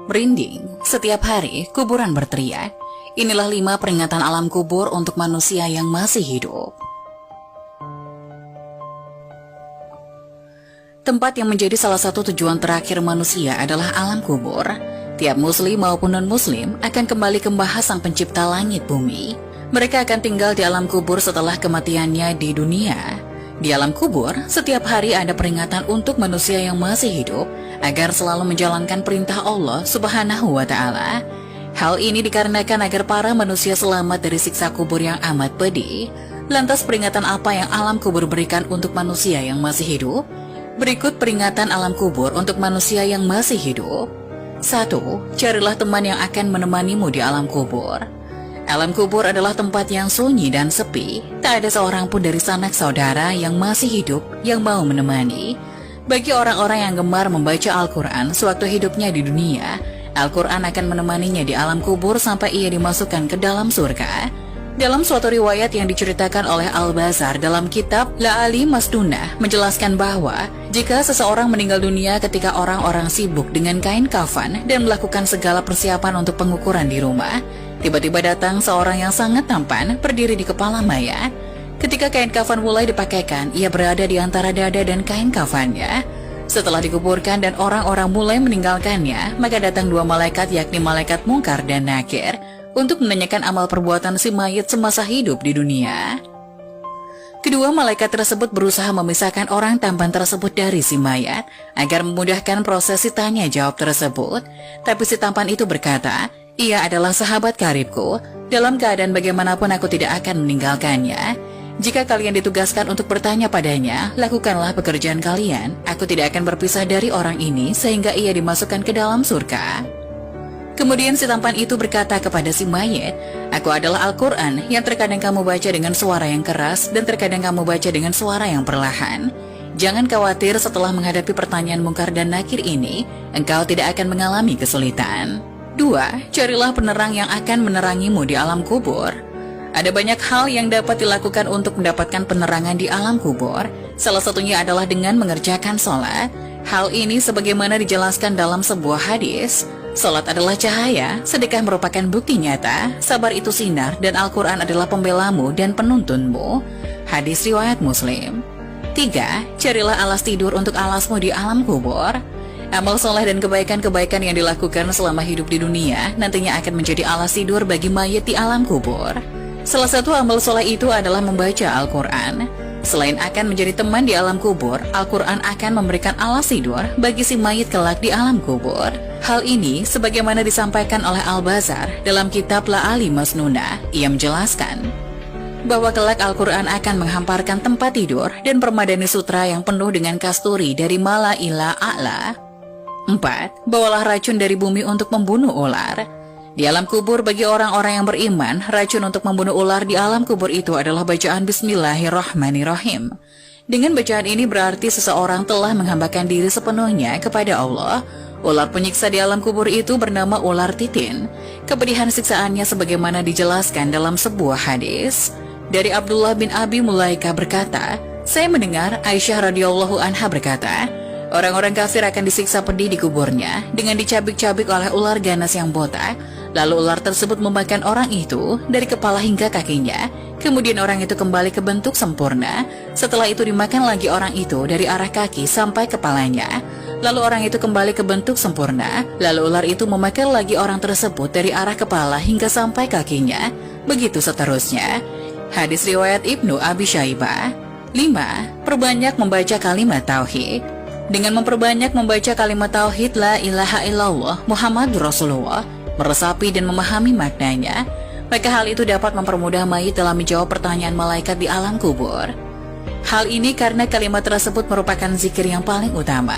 Merinding, setiap hari kuburan berteriak. Inilah 5 peringatan alam kubur untuk manusia yang masih hidup. Tempat yang menjadi salah satu tujuan terakhir manusia adalah alam kubur. Tiap muslim maupun non-muslim akan kembali ke Maha Sang Pencipta langit bumi. Mereka akan tinggal di alam kubur setelah kematiannya di dunia. Di alam kubur, setiap hari ada peringatan untuk manusia yang masih hidup agar selalu menjalankan perintah Allah Subhanahu wa Ta'ala. Hal ini dikarenakan agar para manusia selamat dari siksa kubur yang amat pedih. Lantas peringatan apa yang alam kubur berikan untuk manusia yang masih hidup? Berikut peringatan alam kubur untuk manusia yang masih hidup. 1. Carilah teman yang akan menemanimu di alam kubur. Alam kubur adalah tempat yang sunyi dan sepi. Tak ada seorang pun dari sanak saudara yang masih hidup yang mau menemani. Bagi orang-orang yang gemar membaca Al-Quran sewaktu hidupnya di dunia, Al-Quran akan menemaninya di alam kubur sampai ia dimasukkan ke dalam surga. Dalam suatu riwayat yang diceritakan oleh Al-Bazar dalam kitab La'ali Masdunah menjelaskan bahwa jika seseorang meninggal dunia ketika orang-orang sibuk dengan kain kafan dan melakukan segala persiapan untuk pengukuran di rumah, tiba-tiba datang seorang yang sangat tampan berdiri di kepala mayat. Ketika kain kafan mulai dipakaikan, ia berada di antara dada dan kain kafannya. Setelah dikuburkan dan orang-orang mulai meninggalkannya, maka datang 2 malaikat yakni malaikat Mungkar dan Nakir untuk menanyakan amal perbuatan si mayit semasa hidup di dunia. Kedua malaikat tersebut berusaha memisahkan orang tampan tersebut dari si mayat agar memudahkan prosesi tanya jawab tersebut. Tapi si tampan itu berkata, "Ia adalah sahabat karibku. Dalam keadaan bagaimanapun aku tidak akan meninggalkannya. Jika kalian ditugaskan untuk bertanya padanya, lakukanlah pekerjaan kalian. Aku tidak akan berpisah dari orang ini sehingga ia dimasukkan ke dalam surga." Kemudian si tampan itu berkata kepada si mayit, "Aku adalah Al-Quran yang terkadang kamu baca dengan suara yang keras dan terkadang kamu baca dengan suara yang perlahan. Jangan khawatir, setelah menghadapi pertanyaan Mungkar dan Nakir ini, engkau tidak akan mengalami kesulitan." 2. Carilah penerang yang akan menerangimu di alam kubur. Ada banyak hal yang dapat dilakukan untuk mendapatkan penerangan di alam kubur. Salah satunya adalah dengan mengerjakan sholat. Hal ini sebagaimana dijelaskan dalam sebuah hadis. Sholat adalah cahaya, sedekah merupakan bukti nyata, sabar itu sinar, dan Al-Quran adalah pembelamu dan penuntunmu. Hadis riwayat Muslim. 3. Carilah alas tidur untuk alasmu di alam kubur. Amal soleh dan kebaikan-kebaikan yang dilakukan selama hidup di dunia nantinya akan menjadi alas tidur bagi mayit di alam kubur. Salah satu amal soleh itu adalah membaca Al-Quran. Selain akan menjadi teman di alam kubur, Al-Quran akan memberikan alas tidur bagi si mayit kelak di alam kubur. Hal ini sebagaimana disampaikan oleh Al-Bazar dalam kitab La'ali Masnunah. Ia menjelaskan bahwa kelak Al-Quran akan menghamparkan tempat tidur dan permadani sutra yang penuh dengan kasturi dari Mala ila A'la. 4. Bawalah racun dari bumi untuk membunuh ular. Di alam kubur bagi orang-orang yang beriman, racun untuk membunuh ular di alam kubur itu adalah bacaan Bismillahirrahmanirrahim. Dengan bacaan ini berarti seseorang telah menghambakan diri sepenuhnya kepada Allah. Ular penyiksa di alam kubur itu bernama ular titin. Kepedihan siksaannya sebagaimana dijelaskan dalam sebuah hadis. Dari Abdullah bin Abi Mulaika berkata, saya mendengar Aisyah radhiyallahu anha berkata, orang-orang kafir akan disiksa pedih di kuburnya dengan dicabik-cabik oleh ular ganas yang botak. Lalu ular tersebut memakan orang itu dari kepala hingga kakinya. Kemudian orang itu kembali ke bentuk sempurna. Setelah itu dimakan lagi orang itu dari arah kaki sampai kepalanya. Lalu orang itu kembali ke bentuk sempurna. Lalu ular itu memakan lagi orang tersebut dari arah kepala hingga sampai kakinya. Begitu seterusnya. Hadis riwayat Ibnu Abi Syaibah. 5. Perbanyak membaca kalimat tauhid. Dengan memperbanyak membaca kalimat tauhid la ilaha illallah Muhammadur Rasulullah, meresapi dan memahami maknanya, maka hal itu dapat mempermudah mayit dalam menjawab pertanyaan malaikat di alam kubur. Hal ini karena kalimat tersebut merupakan zikir yang paling utama.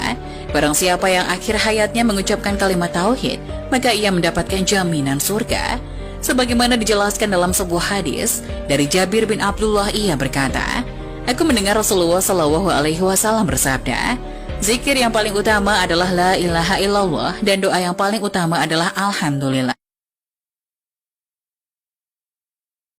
Barang siapa yang akhir hayatnya mengucapkan kalimat tauhid, maka ia mendapatkan jaminan surga. Sebagaimana dijelaskan dalam sebuah hadis dari Jabir bin Abdullah, ia berkata, aku mendengar Rasulullah SAW bersabda, zikir yang paling utama adalah la ilaha illallah dan doa yang paling utama adalah alhamdulillah.